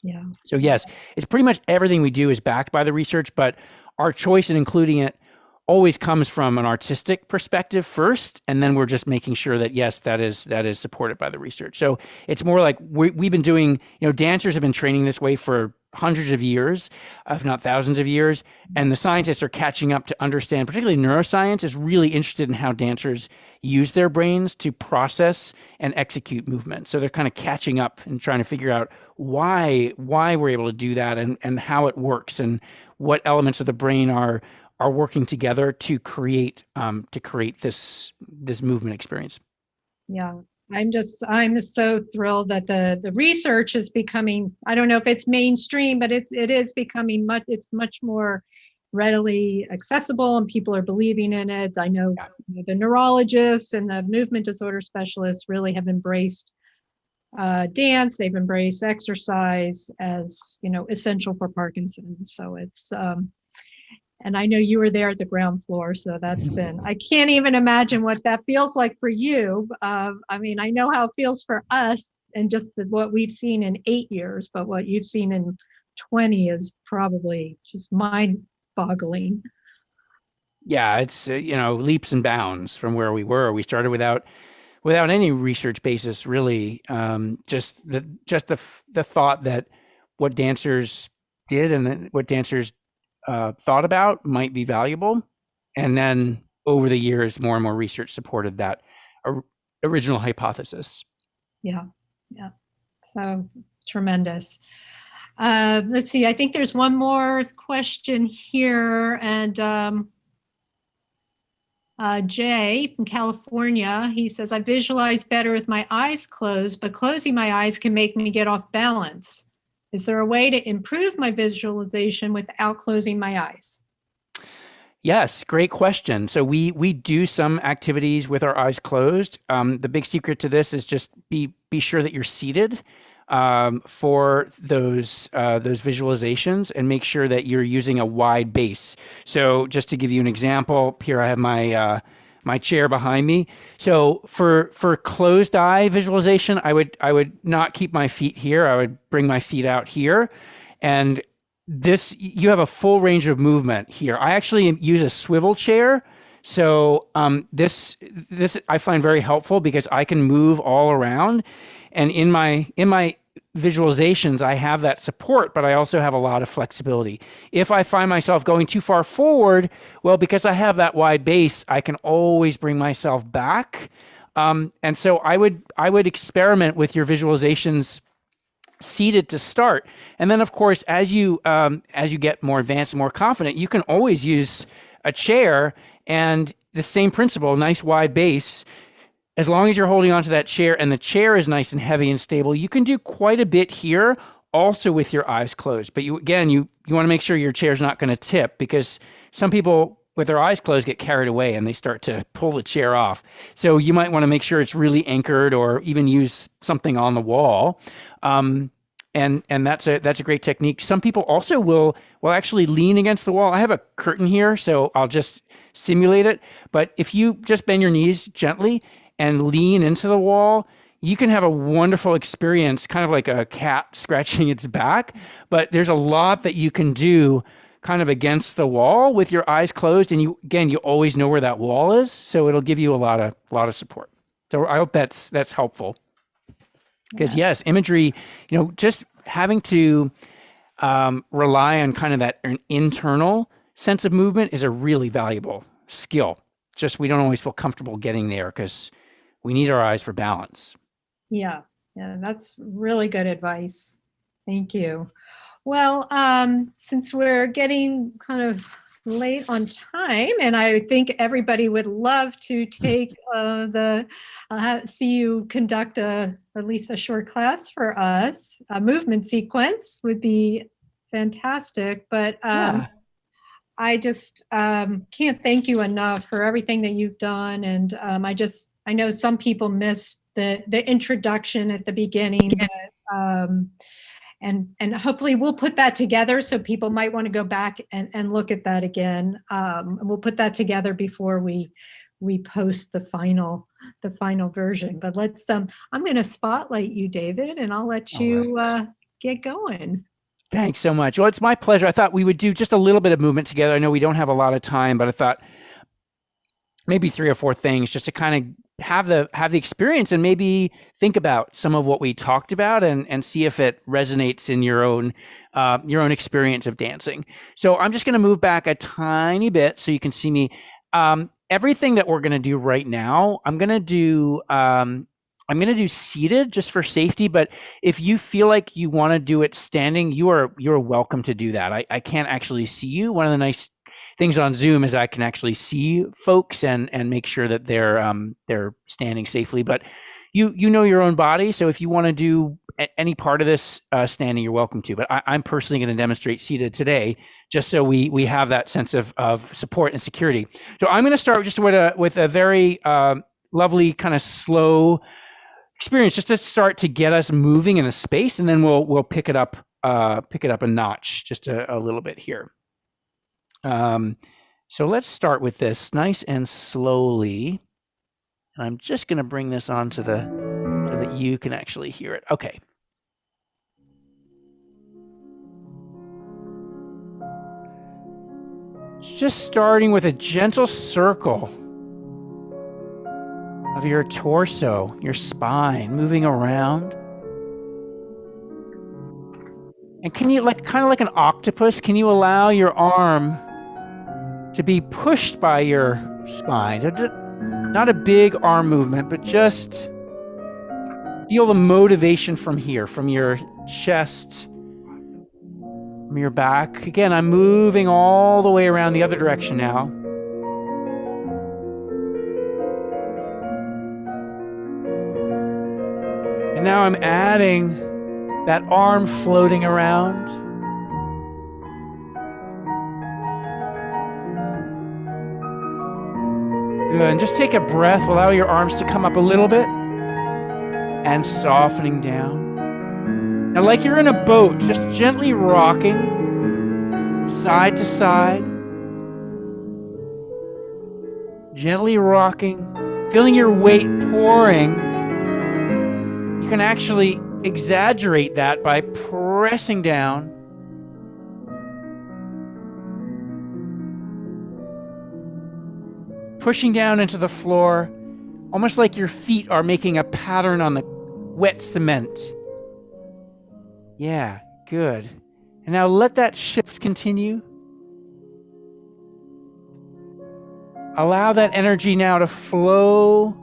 Yeah. So yes, it's pretty much everything we do is backed by the research, but our choice in including it always comes from an artistic perspective first, and then we're just making sure that yes, that is supported by the research. So it's more like we've been doing, dancers have been training this way for hundreds of years, if not thousands of years, and the scientists are catching up to understand, particularly neuroscience is really interested in how dancers use their brains to process and execute movement. So they're kind of catching up and trying to figure out why we're able to do that and how it works and what elements of the brain are working together to create this movement experience. Yeah. I'm so thrilled that the research is becoming, I don't know if it's mainstream, but it is becoming much more readily accessible and people are believing in it. I know the neurologists and the movement disorder specialists really have embraced dance. They've embraced exercise as, essential for Parkinson's. So it's, and I know you were there at the ground floor, so that's been, I can't even imagine what that feels like for you. I know how it feels for us and just what we've seen in 8 years, but what you've seen in 20 is probably just mind-boggling. Yeah, it's, leaps and bounds from where we were. We started without any research basis, really. Just the thought that what dancers did and what dancers thought about might be valuable. And then over the years, more and more research supported that original hypothesis. Yeah. So tremendous. Let's see, I think there's one more question here. And Jay from California, he says, I visualize better with my eyes closed, but closing my eyes can make me get off balance. Is there a way to improve my visualization without closing my eyes? Yes, great question. So we do some activities with our eyes closed. The big secret to this is just be sure that you're seated for those visualizations, and make sure that you're using a wide base. So just to give you an example, here I have my chair behind me. So for closed eye visualization, I would not keep my feet here. I would bring my feet out here, and you have a full range of movement here. I actually use a swivel chair. So this I find very helpful because I can move all around, and in my visualizations, I have that support, but I also have a lot of flexibility. If I find myself going too far forward, well, because I have that wide base, I can always bring myself back. And so I would experiment with your visualizations seated to start. And then of course, as you get more advanced and more confident, you can always use a chair, and the same principle, nice wide base. As long as you're holding onto that chair and the chair is nice and heavy and stable, you can do quite a bit here also with your eyes closed. But you want to make sure your chair's not going to tip, because some people with their eyes closed get carried away and they start to pull the chair off. So you might want to make sure it's really anchored, or even use something on the wall. And that's a great technique. Some people also will actually lean against the wall. I have a curtain here, so I'll just simulate it. But if you just bend your knees gently and lean into the wall, you can have a wonderful experience, kind of like a cat scratching its back. But there's a lot that you can do kind of against the wall with your eyes closed, and you always know where that wall is, so it'll give you a lot of support. So I hope that's helpful. Because yes, imagery, just having to rely on kind of that internal sense of movement is a really valuable skill. Just we don't always feel comfortable getting there because we need our eyes for balance. Yeah, that's really good advice. Thank you. Well, since we're getting kind of late on time, and I think everybody would love to take see you conduct at least a short class for us. A movement sequence would be fantastic, but Yeah. I just can't thank you enough for everything that you've done. And I know some people missed the introduction at the beginning, but, and hopefully we'll put that together. So people might want to go back and look at that again. And we'll put that together before we post the final version. But I'm going to spotlight you, David, and I'll let you get going. Thanks so much. Well, it's my pleasure. I thought we would do just a little bit of movement together. I know we don't have a lot of time, but I thought maybe 3 or 4 things just to kind of have the experience and maybe think about some of what we talked about and see if it resonates in your own experience of dancing. So I'm just going to move back a tiny bit so you can see me. Everything that we're going to do right now, I'm going to do seated just for safety, but if you feel like you want to do it standing, you're welcome to do that. I can't actually see you. One of the nice things on Zoom is I can actually see folks and make sure that they're standing safely. But you know your own body, so if you want to do any part of this standing, you're welcome to. But I'm personally going to demonstrate seated today, just so we have that sense of support and security. So I'm going to start just with a very lovely kind of slow experience, just to start to get us moving in a space, and then we'll pick it up a notch just a little bit here. So let's start with this nice and slowly. And I'm just going to bring this on so that you can actually hear it. Okay. Just starting with a gentle circle of your torso, your spine, moving around. And can you, kind of like an octopus, can you allow your arm to be pushed by your spine? Not a big arm movement, but just feel the motivation from here, from your chest, from your back. Again, I'm moving all the way around the other direction now. And now I'm adding that arm floating around. Good, and just take a breath, allow your arms to come up a little bit and softening down. Now, like you're in a boat, just gently rocking side to side. Gently rocking, feeling your weight pouring. You can actually exaggerate that by pressing down. Pushing down into the floor, almost like your feet are making a pattern on the wet cement. Yeah, good. And now let that shift continue. Allow that energy now to flow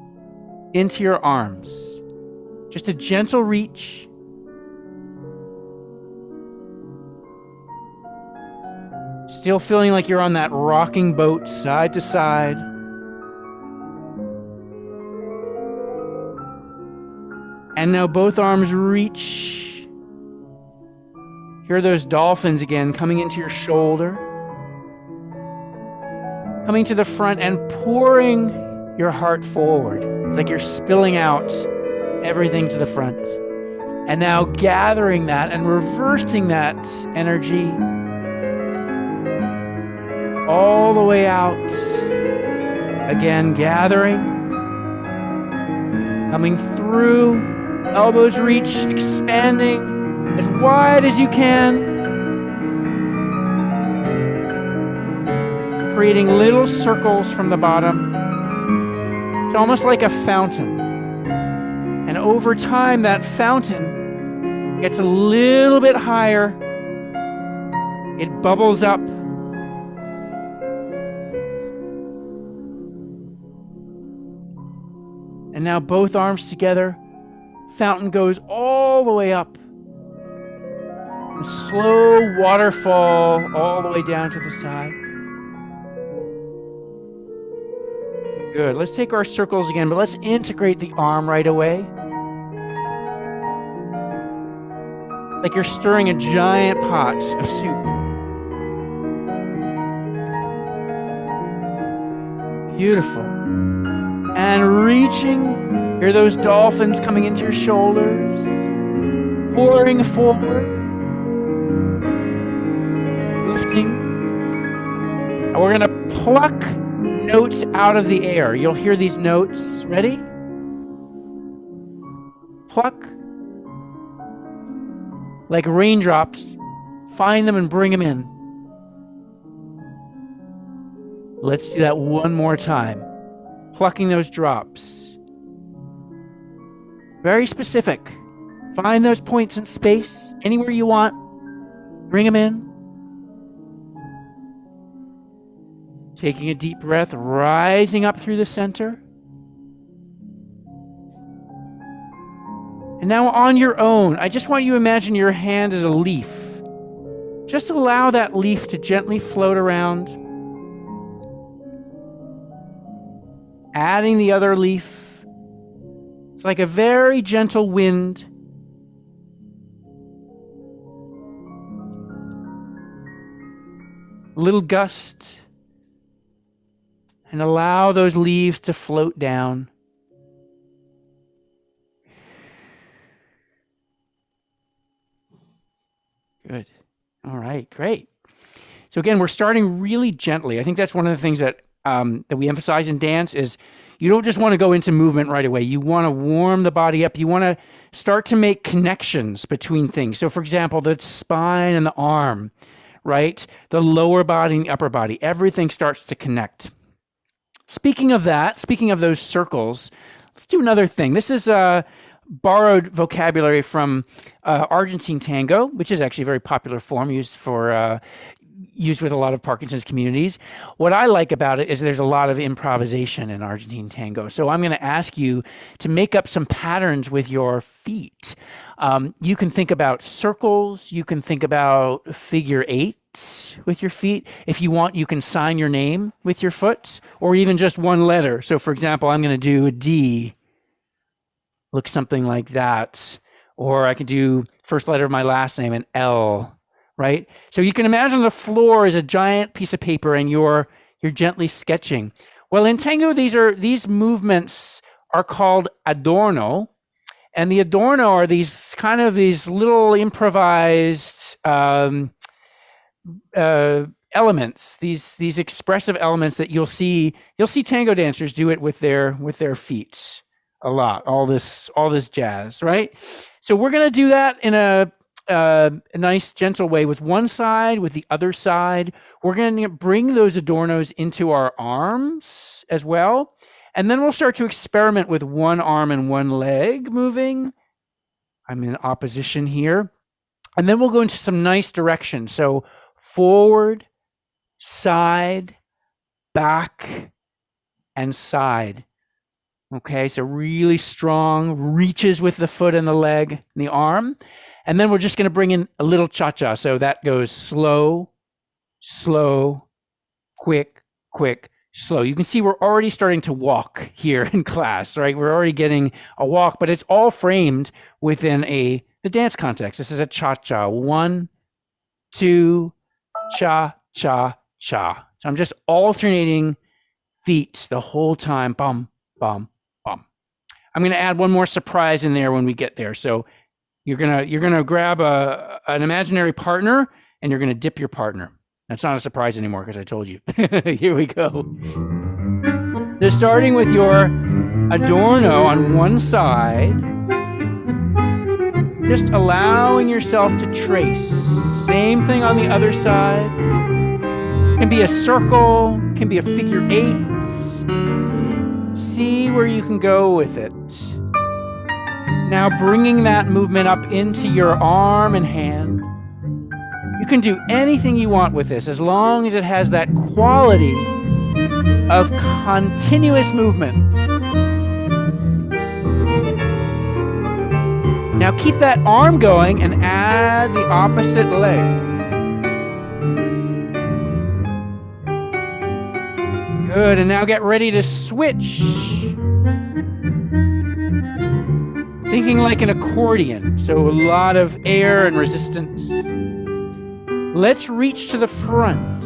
into your arms. Just a gentle reach. Still feeling like you're on that rocking boat side to side. And now both arms reach. Hear those dolphins again coming into your shoulder. Coming to the front and pouring your heart forward, like you're spilling out everything to the front. And now gathering that and reversing that energy all the way out. Again, gathering, coming through. Elbows reach, expanding as wide as you can. Creating little circles from the bottom. It's almost like a fountain. And over time, that fountain gets a little bit higher. It bubbles up. And now both arms together. Fountain goes all the way up. A slow waterfall all the way down to the side. Good. Let's take our circles again, but let's integrate the arm right away. Like you're stirring a giant pot of soup. Beautiful. And reaching, hear those dolphins coming into your shoulders, pouring forward, lifting. And we're going to pluck notes out of the air. You'll hear these notes. Ready? Pluck. Like raindrops. Find them and bring them in. Let's do that one more time. Plucking those drops. Very specific. Find those points in space, anywhere you want. Bring them in. Taking a deep breath, rising up through the center. And now on your own, I just want you to imagine your hand as a leaf. Just allow that leaf to gently float around. Adding the other leaf. It's like a very gentle wind. A little gust. And allow those leaves to float down. Good. All right, great. So again, we're starting really gently. I think that's one of the things that we emphasize in dance is you don't just want to go into movement right away. You want to warm the body up. You want to start to make connections between things. So for example, the spine and the arm, right? The lower body and the upper body, everything starts to connect. Speaking of that, speaking of those circles, let's do another thing. This is borrowed vocabulary from Argentine tango, which is actually a very popular form used with a lot of Parkinson's communities. What I like about it is there's a lot of improvisation in Argentine tango. So I'm going to ask you to make up some patterns with your feet. You can think about circles. You can think about figure eights with your feet. If you want, you can sign your name with your foot or even just one letter. So for example, I'm going to do a D. Look something like that. Or I could do first letter of my last name, an L. Right? So you can imagine the floor is a giant piece of paper and you're gently sketching. Well, in tango, these movements are called adorno. And the adorno are these little improvised elements, these expressive elements that you'll see tango dancers do it with their feet a lot, all this jazz, right? So we're going to do that in a nice, gentle way with one side, with the other side. We're going to bring those adornos into our arms as well. And then we'll start to experiment with one arm and one leg moving. I'm in opposition here. And then we'll go into some nice direction. So forward, side, back, and side. Okay, so really strong reaches with the foot and the leg and the arm. And then we're just going to bring in a little cha-cha. So that goes slow, slow, quick, quick, slow. You can see we're already starting to walk here in class, right? We're already getting a walk, but it's all framed within the dance context. This is a cha-cha. 1, 2, cha, cha, cha. So I'm just alternating feet the whole time. Bum, bum, bum. I'm going to add one more surprise in there when we get there. So you're gonna grab an imaginary partner and you're gonna dip your partner. That's not a surprise anymore because I told you. Here we go. So starting with your adorno on one side, just allowing yourself to trace. Same thing on the other side. Can be a circle, can be a figure eight. See where you can go with it. Now bringing that movement up into your arm and hand. You can do anything you want with this as long as it has that quality of continuous movement. Now keep that arm going and add the opposite leg. Good, and now get ready to switch. Thinking like an accordion, so a lot of air and resistance. Let's reach to the front.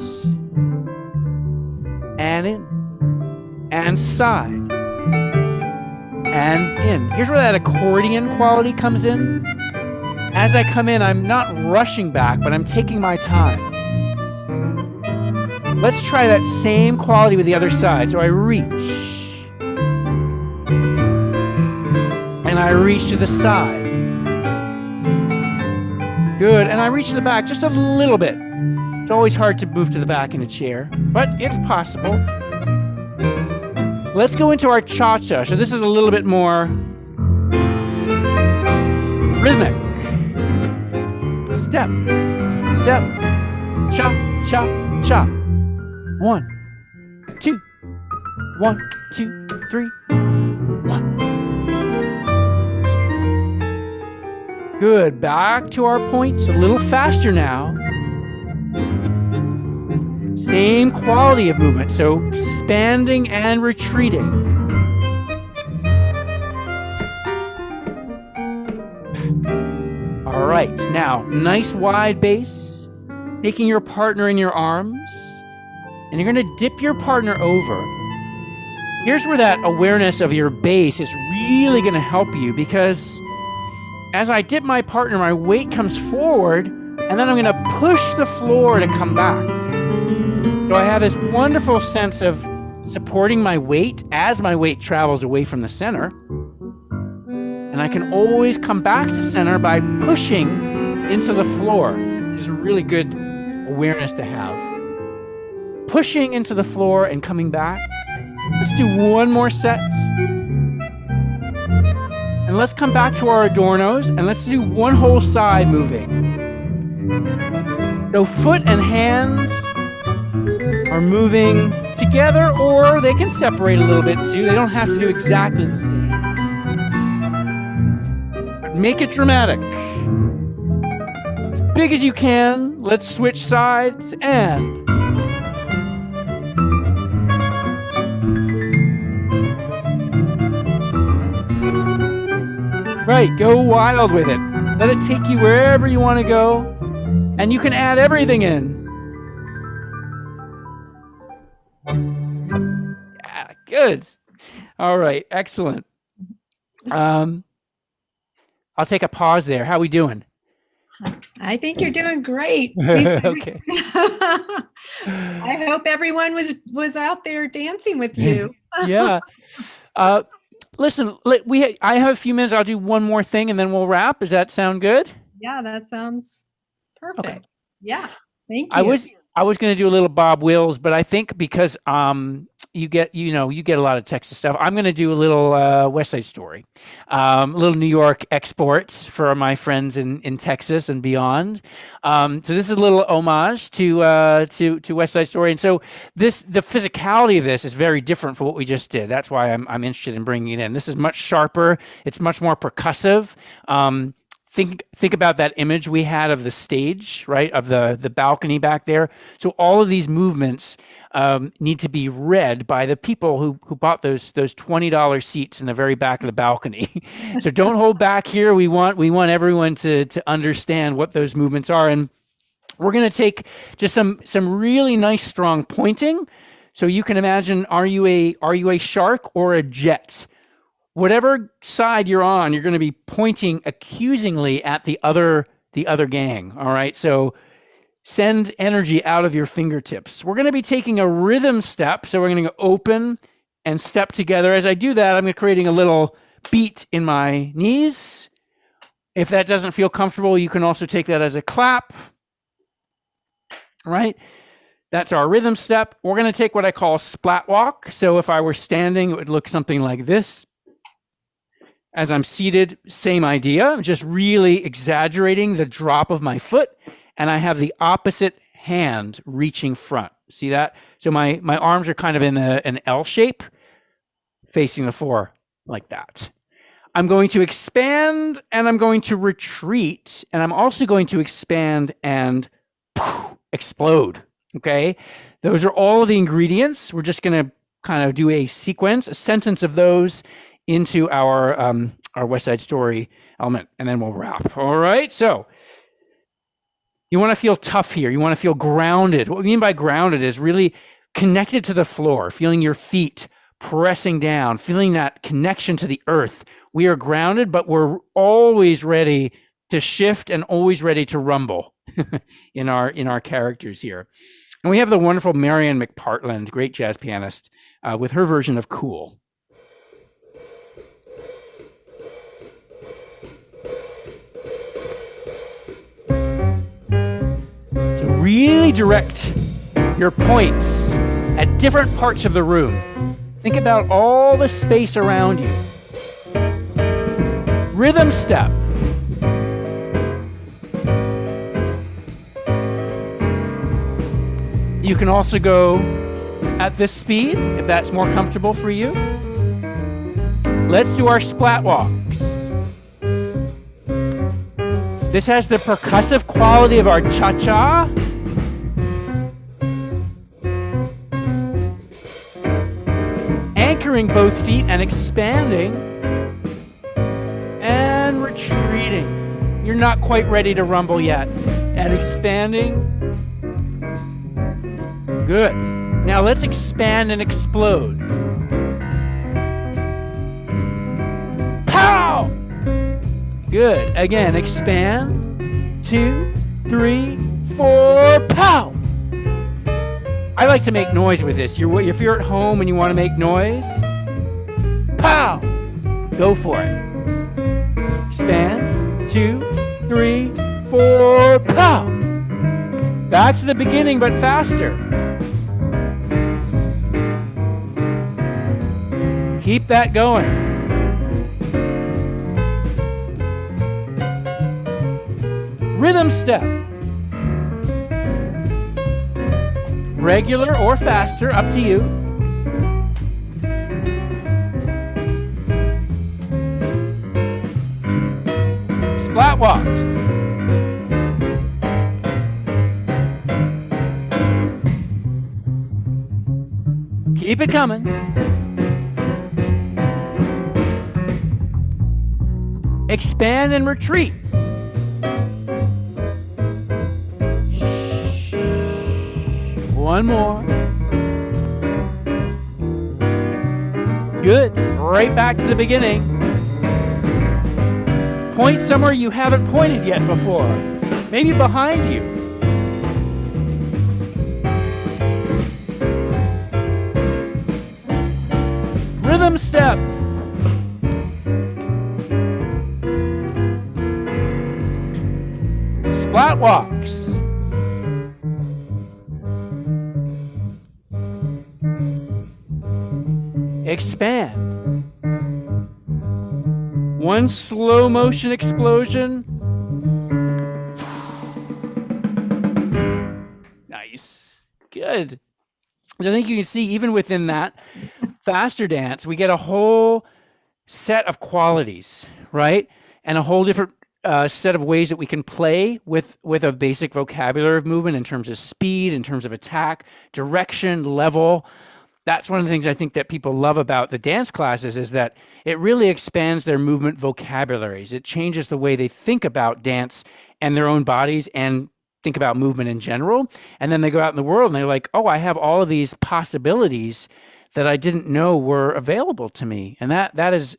And in. And side. And in. Here's where that accordion quality comes in. As I come in, I'm not rushing back, but I'm taking my time. Let's try that same quality with the other side. So I reach. And I reach to the side. Good. And I reach to the back just a little bit. It's always hard to move to the back in a chair, but it's possible. Let's go into our cha-cha. So this is a little bit more rhythmic. Step, step, cha, cha, cha. 1, 2, 1, 2, 3, 1. Good. Back to our points a little faster now. Same quality of movement, so expanding and retreating. All right, now nice wide base, taking your partner in your arms, and you're going to dip your partner over. Here's where that awareness of your base is really going to help you, because as I dip my partner, my weight comes forward, and then I'm going to push the floor to come back. So I have this wonderful sense of supporting my weight as my weight travels away from the center. And I can always come back to center by pushing into the floor. Which is a really good awareness to have. Pushing into the floor and coming back. Let's do one more set. And let's come back to our adornos, and let's do one whole side moving. So foot and hands are moving together, or they can separate a little bit too. They don't have to do exactly the same. But make it dramatic. As big as you can. Let's switch sides and... Right, go wild with it. Let it take you wherever you want to go, and you can add everything in. Yeah, good. All right, excellent. I'll take a pause there. How we doing? I think you're doing great. Okay. I hope everyone was out there dancing with you. Yeah. Listen, I have a few minutes. I'll do one more thing and then we'll wrap. Does that sound good? Yeah, that sounds perfect. Okay. Yeah, thank you. I was going to do a little Bob Wills, but I think because you get a lot of Texas stuff, I'm going to do a little West Side Story, a little New York export for my friends in Texas and beyond. So this is a little homage to West Side Story, and so the physicality of this is very different from what we just did. That's why I'm interested in bringing it in. This is much sharper. It's much more percussive. Think about that image we had of the stage, right, of the balcony back there. So all of these movements need to be read by the people who bought those $20 seats in the very back of the balcony. So don't hold back here. We want everyone to understand what those movements are, and we're going to take just some really nice strong pointing. So you can imagine: are you a shark or a jet? Whatever side you're on, you're going to be pointing accusingly at the other gang. All right. So send energy out of your fingertips. We're going to be taking a rhythm step. So we're going to go open and step together. As I do that, I'm creating a little beat in my knees. If that doesn't feel comfortable, you can also take that as a clap. Right. That's our rhythm step. We're going to take what I call a splat walk. So if I were standing, it would look something like this. As I'm seated, same idea. I'm just really exaggerating the drop of my foot, and I have the opposite hand reaching front. See that? So my arms are kind of in an L shape, facing the floor like that. I'm going to expand and I'm going to retreat, and I'm also going to expand and explode. Okay. Those are all of the ingredients. We're just going to kind of do a sentence of those into our West Side Story element, and then we'll wrap. All right. So you want to feel tough here. You want to feel grounded. What we mean by grounded is really connected to the floor, feeling your feet pressing down, feeling that connection to the earth. We are grounded, but we're always ready to shift and always ready to rumble in our characters here. And we have the wonderful Marian McPartland, great jazz pianist, with her version of Cool. So really direct your points at different parts of the room. Think about all the space around you. Rhythm step. You can also go at this speed if that's more comfortable for you. Let's do our splat walks. This has the percussive quality of our cha-cha. Anchoring both feet and expanding and retreating. You're not quite ready to rumble yet. And expanding. Good. Now let's expand and explode. Pow! Good. Again, expand. 2, 3, 4, pow! I like to make noise with this. If you're at home and you want to make noise, pow! Go for it. Expand. 2, 3, 4, pow! Back to the beginning, but faster. Keep that going. Rhythm step. Regular or faster, up to you. Splat walks. Keep it coming. Expand and retreat. One more. Good. Right back to the beginning. Point somewhere you haven't pointed yet before. Maybe behind you. Rhythm step. Splat walks. Expand. One slow motion explosion. Nice. Good. So I think you can see even within that faster dance, we get a whole set of qualities, right? And a whole different set of ways that we can play with a basic vocabulary of movement in terms of speed, in terms of attack, direction, level. That's one of the things I think that people love about the dance classes is that it really expands their movement vocabularies. It changes the way they think about dance and their own bodies and think about movement in general. And then they go out in the world and they're like, oh, I have all of these possibilities that I didn't know were available to me. And that is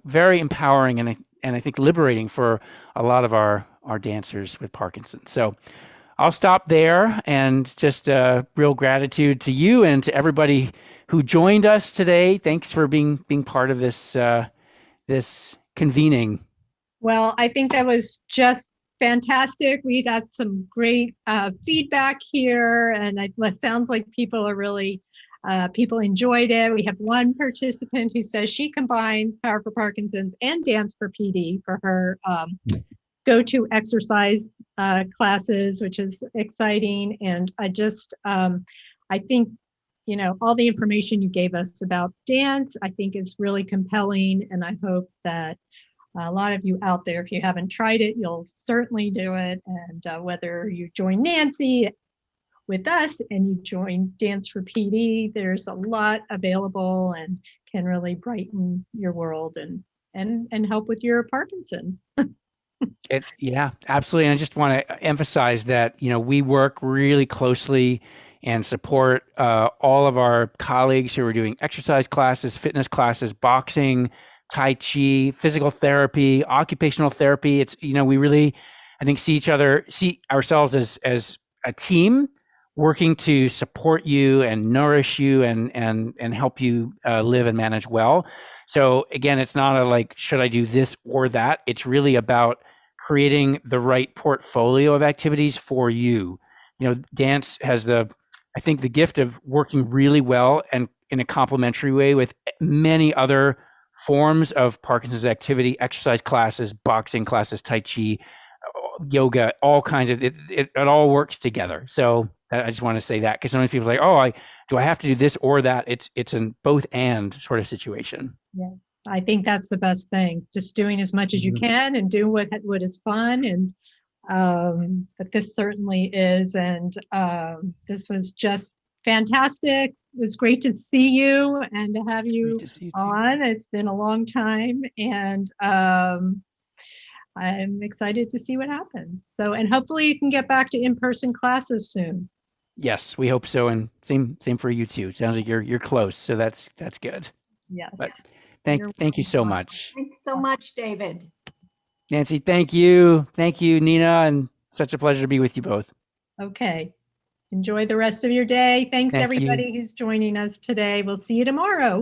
very empowering and I think liberating for a lot of our dancers with Parkinson's. So I'll stop there and just real gratitude to you and to everybody who joined us today. Thanks for being part of this this convening. Well, I think that was just fantastic. We got some great feedback here, and it sounds like people are really people enjoyed it. We have one participant who says she combines Power for Parkinson's and Dance for PD for her go-to exercise classes, which is exciting. And I think, you know, all the information you gave us about dance, I think is really compelling. And I hope that a lot of you out there, if you haven't tried it, you'll certainly do it. And whether you join Nancy with us and you join Dance for PD, there's a lot available and can really brighten your world and help with your Parkinson's. Yeah, absolutely. And I just want to emphasize that, you know, we work really closely and support all of our colleagues who are doing exercise classes, fitness classes, boxing, Tai Chi, physical therapy, occupational therapy. It's, you know, we really, I think, see ourselves as a team working to support you and nourish you and help you live and manage well. So again, it's not a like, should I do this or that? It's really about creating the right portfolio of activities for you. You know, dance has I think the gift of working really well and in a complementary way with many other forms of Parkinson's activity, exercise classes, boxing classes, Tai Chi, yoga, all kinds of it all works together. So I just want to say that because sometimes people are like, oh, do I have to do this or that? It's a both and sort of situation. Yes, I think that's the best thing. Just doing as much as you can and do what is fun. And but this certainly is. And this was just fantastic. It was great to see you and to have you on. It's been a long time. And I'm excited to see what happens. So, and hopefully you can get back to in-person classes soon. Yes, we hope so. And same for you too. Sounds like you're close. So that's good. Yes. But thank you so much. Thanks so much, David. Nancy, thank you. Thank you, Nina. And such a pleasure to be with you both. Okay. Enjoy the rest of your day. Thanks, Thank everybody who's joining us today. We'll see you tomorrow.